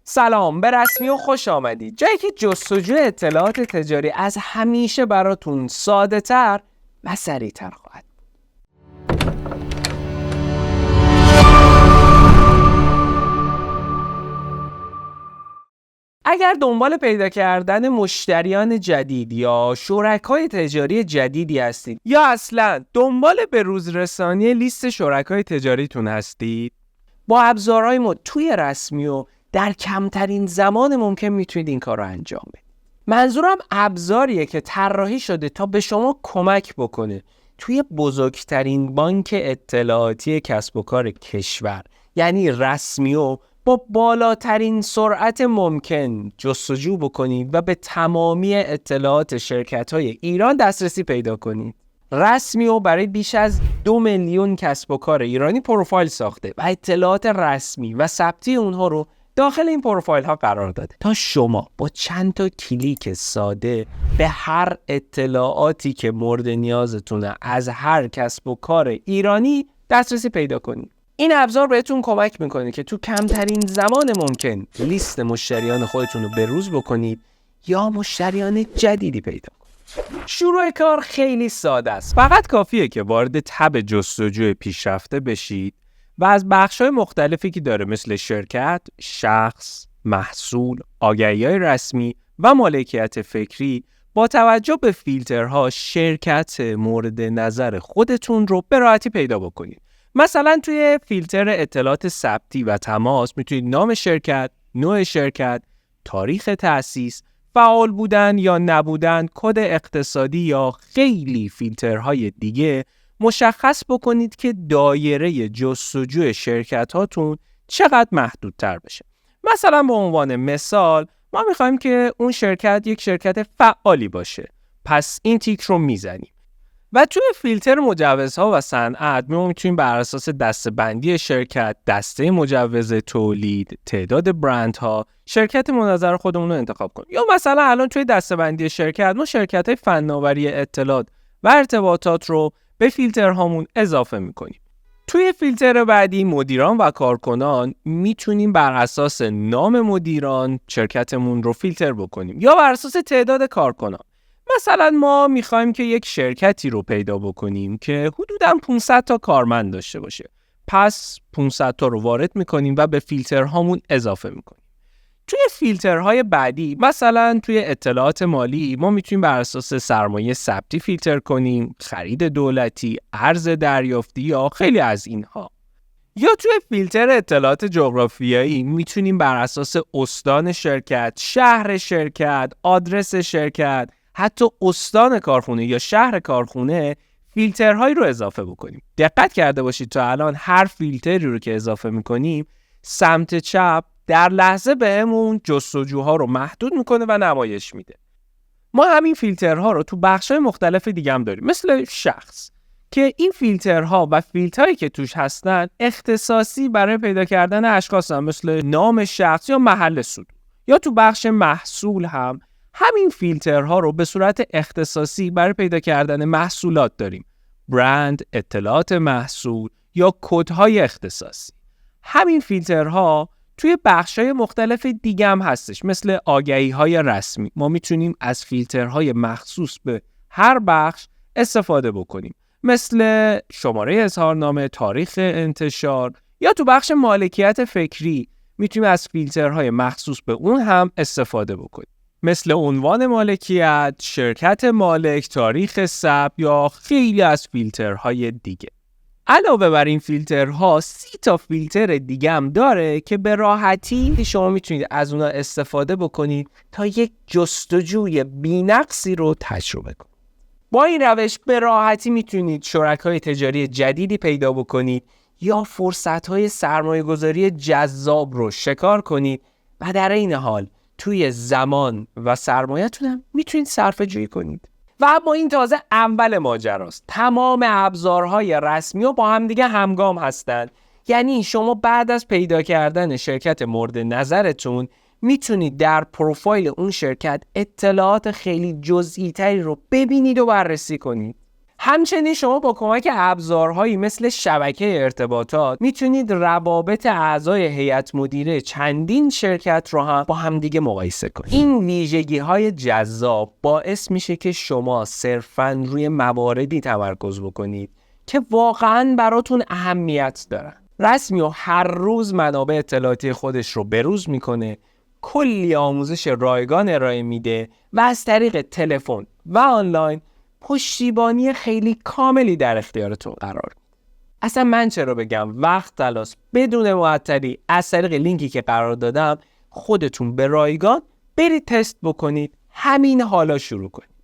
سلام، به رسمی و خوش آمدید. جایی که جستجوی اطلاعات تجاری از همیشه براتون ساده تر و سریع تر خواهد. اگر دنبال پیدا کردن مشتریان جدید یا شرکای تجاری جدیدی هستید یا اصلا دنبال به روز رسانی لیست شرکای تجاریتون هستید، با ابزارهای ما توی رسمی و در کمترین زمان ممکن میتونید این کار رو انجام بدید. منظورم ابزاریه که طراحی شده تا به شما کمک بکنه توی بزرگترین بانک اطلاعاتی کسب و کار کشور، یعنی رسمیو، با بالاترین سرعت ممکن جستجو بکنید و به تمامی اطلاعات شرکت‌های ایران دسترسی پیدا کنید. رسمیو برای بیش از 2 میلیون کسب و کار ایرانی پروفایل ساخته و اطلاعات رسمی و ثبتی اونها رو داخل این پروفایل ها قرار داده تا شما با چند تا کلیک ساده به هر اطلاعاتی که مورد نیازتونه از هر کسب و کار ایرانی دسترسی پیدا کنید. این ابزار بهتون کمک میکنه که تو کمترین زمان ممکن لیست مشتریان خودتون رو بروز بکنید یا مشتریان جدیدی پیدا کنید. شروع کار خیلی ساده است. فقط کافیه که وارد تب جستجوی پیشرفته بشید و از بخش‌های مختلفی که داره مثل شرکت، شخص، محصول، آگهی‌های رسمی و مالکیت فکری با توجه به فیلترها شرکت مورد نظر خودتون رو به راحتی پیدا بکنید. مثلا توی فیلتر اطلاعات ثبتی و تماس میتونید نام شرکت، نوع شرکت، تاریخ تأسیس، فعال بودن یا نبودن، کد اقتصادی یا خیلی فیلترهای دیگه مشخص بکنید که دایره جستجوی شرکت هاتون چقدر محدودتر بشه. مثلا به عنوان مثال ما میخوایم که اون شرکت یک شرکت فعالی باشه، پس این تیک رو میزنیم و توی فیلتر مجوزها و صنعت ما میتونیم بر اساس دسته‌بندی شرکت، دسته مجوز تولید، تعداد برندها، شرکت مناظر خودمون رو انتخاب کنیم. یا مثلا الان توی دسته‌بندی شرکت ما شرکت‌های فناوری اطلاعات و ارتباطات رو به فیلترهامون اضافه میکنیم. توی فیلتر بعدی مدیران و کارکنان میتونیم بر اساس نام مدیران شرکتمون رو فیلتر بکنیم یا بر اساس تعداد کارکنان. مثلا ما میخوایم که یک شرکتی رو پیدا بکنیم که حدوداً 500 تا کارمند داشته باشه. پس 500 تا رو وارد میکنیم و به فیلترهامون اضافه میکنیم. توی فیلترهای بعدی مثلا توی اطلاعات مالی ما میتونیم بر اساس سرمایه ثبتی فیلتر کنیم، خرید دولتی، ارز دریافتی یا خیلی از اینها. یا توی فیلتر اطلاعات جغرافیایی میتونیم بر اساس استان شرکت، شهر شرکت، آدرس شرکت، حتی استان کارخونه یا شهر کارخونه فیلترهایی رو اضافه بکنیم. دقت کرده باشید تا الان هر فیلتری رو که اضافه میکنیم سمت چپ در لحظه بهمون جستجوها رو محدود میکنه و نمایش میده. ما همین فیلترها رو تو بخش‌های مختلف دیگه هم داریم، مثل شخص که این فیلترها و فیلترهایی که توش هستن اختصاصی برای پیدا کردن اشخاص هم، مثل نام شخص یا محل صدور. یا تو بخش محصول هم همین فیلترها رو به صورت اختصاصی برای پیدا کردن محصولات داریم، برند، اطلاعات محصول یا کدهای اختصاصی. همین فیلترها توی بخش‌های مختلف دیگه هم هستش، مثل آگهی‌های رسمی. ما میتونیم از فیلترهای مخصوص به هر بخش استفاده بکنیم، مثل شماره اظهارنامه، تاریخ انتشار. یا تو بخش مالکیت فکری میتونیم از فیلترهای مخصوص به اون هم استفاده بکنیم، مثل عنوان مالکیت، شرکت مالک، تاریخ ثبت یا خیلی از فیلترهای دیگه. علاوه بر این فیلترها 30 تا فیلتر دیگه هم داره که به راحتی شما میتونید از اونها استفاده بکنید تا یک جستجوی بی‌نقصی رو تجربه کنید. با این روش به راحتی میتونید شرکای تجاری جدیدی پیدا بکنید یا فرصت‌های سرمایه‌گذاری جذاب رو شکار کنید و در این حال توی زمان و سرمایه‌تون هم میتونید صرفه‌جویی کنید. و اما این تازه اول ماجراست. تمام ابزارهای رسمی و با هم دیگه همگام هستند. یعنی شما بعد از پیدا کردن شرکت مورد نظرتون میتونید در پروفایل اون شرکت اطلاعات خیلی جزئی تری رو ببینید و بررسی کنید. همچنین شما با کمک ابزارهایی مثل شبکه ارتباطات میتونید روابط اعضای هیئت مدیره چندین شرکت رو هم با همدیگه مقایسه کنید. این ویژگی‌های جذاب باعث میشه که شما صرفاً روی مواردی تمرکز بکنید که واقعاً براتون اهمیت دارن. رسمی هر روز منابع اطلاعاتی خودش رو بروز میکنه، کلی آموزش رایگان ارائه میده و از طریق تلفن و آنلاین پشتیبانی خیلی کاملی در اختیارتون قرار میده. اصلا من چرا بگم وقت تلاش بدون معطلی از طریق لینکی که قرار دادم خودتون به رایگان برید تست بکنید، همین حالا شروع کنید.